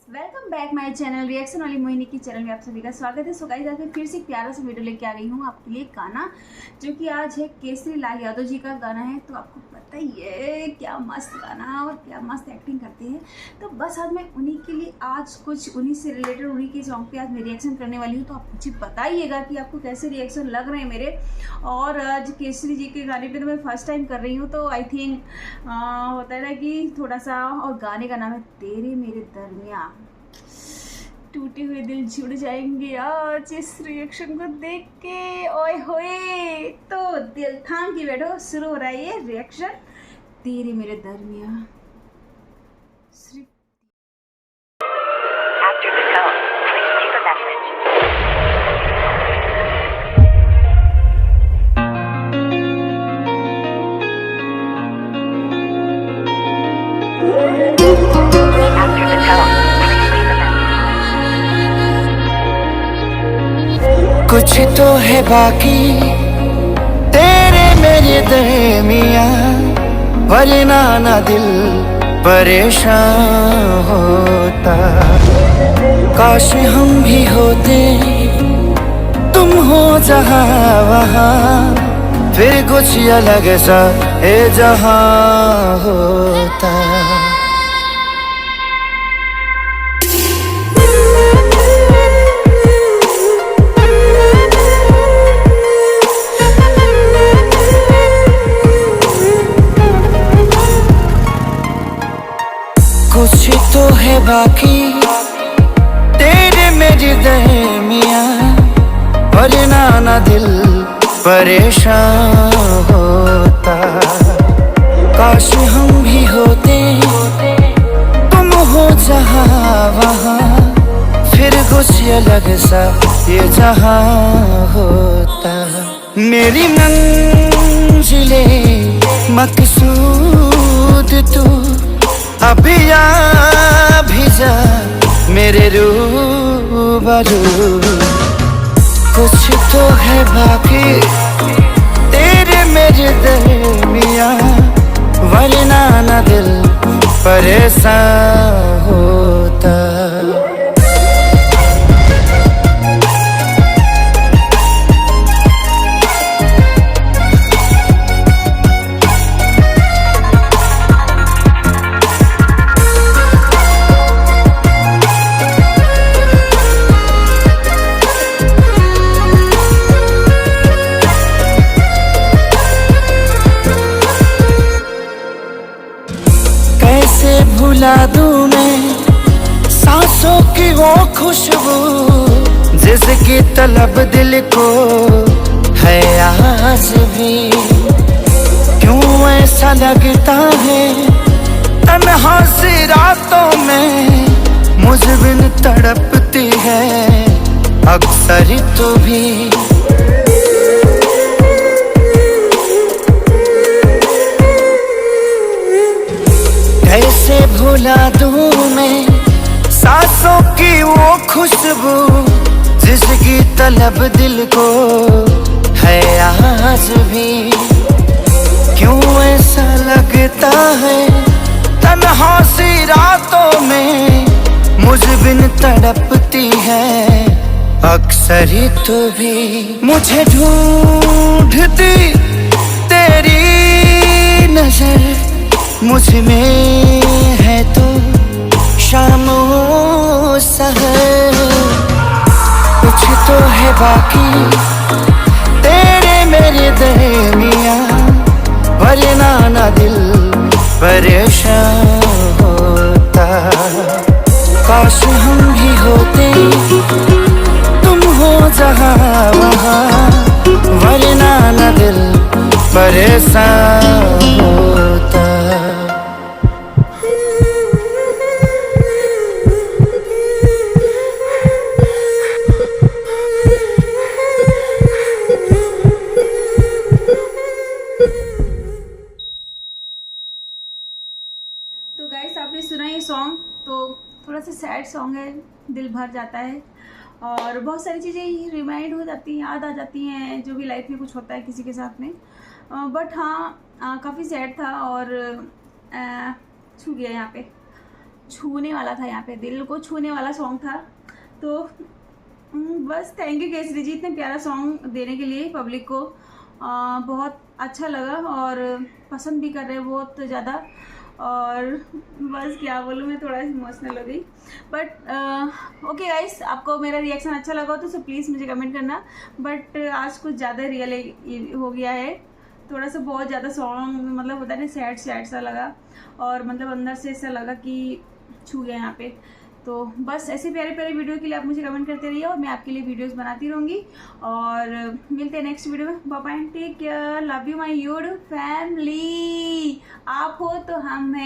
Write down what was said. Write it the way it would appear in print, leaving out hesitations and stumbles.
Welcome back my channel reaction वाली मोहिनी की channel में आप सभी का स्वागत है। सो गाइस आज मैं फिर से एक प्यारा सा वीडियो लेके आ गई हूँ आपके लिए। गाना जो कि आज है केसरी लाल यादव जी का गाना है, तो आपको पता ही है क्या मस्त गाना और क्या मस्त एक्टिंग करते हैं। तो बस आज मैं उन्हीं के लिए आज कुछ उन्हीं से रिलेटेड उन्हीं के सॉन्ग पे आज मैं रिएक्शन करने वाली हूँ। तो आप मुझे बताइएगा कि आपको कैसे रिएक्शन लग रहे हैं मेरे। और आज केसरी जी के गाने पे तो मैं फर्स्ट टाइम कर रही हूँ, तो आई थिंक होता है ना कि थोड़ा सा। और गाने का नाम है तेरे मेरे दरमियाँ। टूटे हुए दिल जुड़ जाएंगे आज इस रिएक्शन को देख के। ओए होए, तो दिल थाम के बैठो, शुरू हो रहा है ये रिएक्शन तेरे मेरे दरमियाँ। सिर्फ After the tone, please leave a message. After the tone, please leave a message. कुछ तो है बाकी तेरे मेरे दरमियाँ, वरना ना दिल परेशान होता। काश हम भी होते तुम हो जहाँ वहाँ, फिर कुछ अलग सा ये जहाँ होता। कुछ तो है बाकी तेरे मेरे दरमियाँ, वरना ना दिल परेशान होता। काश हम भी होते तुम हो जहाँ वहाँ, फिर कुछ अलग सा ये जहाँ होता। मेरी मंजिले मकसूद तू अभी आ भी जा मेरे रूबरू। कुछ तो है बाकी तेरे मेरे दरमियाँ, वरना ना दिल परेशान होता। भुला दूं मैं सांसों की वो खुशबू, जिसकी तलब दिल को है आज भी। क्यों ऐसा लगता है तन्हा सी रातों में, मुझ बिन तड़पती है अक्सर तू भी। कैसे भुला दूं मैं सांसों की वो खुशबू, जिसकी तलब दिल को है आज भी। क्यों ऐसा लगता है तन्हा सी रातों में, मुझ बिन तड़पती है अक्सर तू भी। मुझे ढूंढती तेरी नजर, मुझ में है तो शामो सहर। कुछ तो है बाकी तेरे मेरे दरमियाँ, वरना ना दिल परेशान होता। काश हम भी होते तुम हो जहाँ वहाँ, वरना ना दिल परेशान होता। तो गाइस आपने सुना ये सॉन्ग, तो थोड़ा सा सैड सॉन्ग है, दिल भर जाता है और बहुत सारी चीज़ें रिमाइंड हो जाती हैं, याद आ जाती हैं जो भी लाइफ में कुछ होता है किसी के साथ में। बट हाँ काफ़ी सैड था और छू गया यहाँ पे। छूने वाला था, यहाँ पे दिल को छूने वाला सॉन्ग था। तो बस थैंक यू केसरी जी इतने प्यारा सॉन्ग देने के लिए पब्लिक को। बहुत अच्छा लगा और पसंद भी कर रहे हैं बहुत ज़्यादा। और बस क्या बोलूँ, मैं थोड़ा इमोशनल हो गई। बट ओके गाइस, आपको मेरा रिएक्शन अच्छा लगा तो प्लीज़ मुझे कमेंट करना। बट आज कुछ ज़्यादा रियल हो गया है, थोड़ा सा बहुत ज़्यादा सॉन्ग मतलब होता है ना सैड सैड सा लगा, और मतलब अंदर से ऐसा लगा कि छू गया यहाँ पे। तो बस ऐसे प्यारे प्यारे वीडियो के लिए आप मुझे कमेंट करते रहिए और मैं आपके लिए वीडियोस बनाती रहूँगी। और मिलते हैं नेक्स्ट वीडियो में। Bye bye, take care, love you my YouTube family. आप हो तो हम हैं।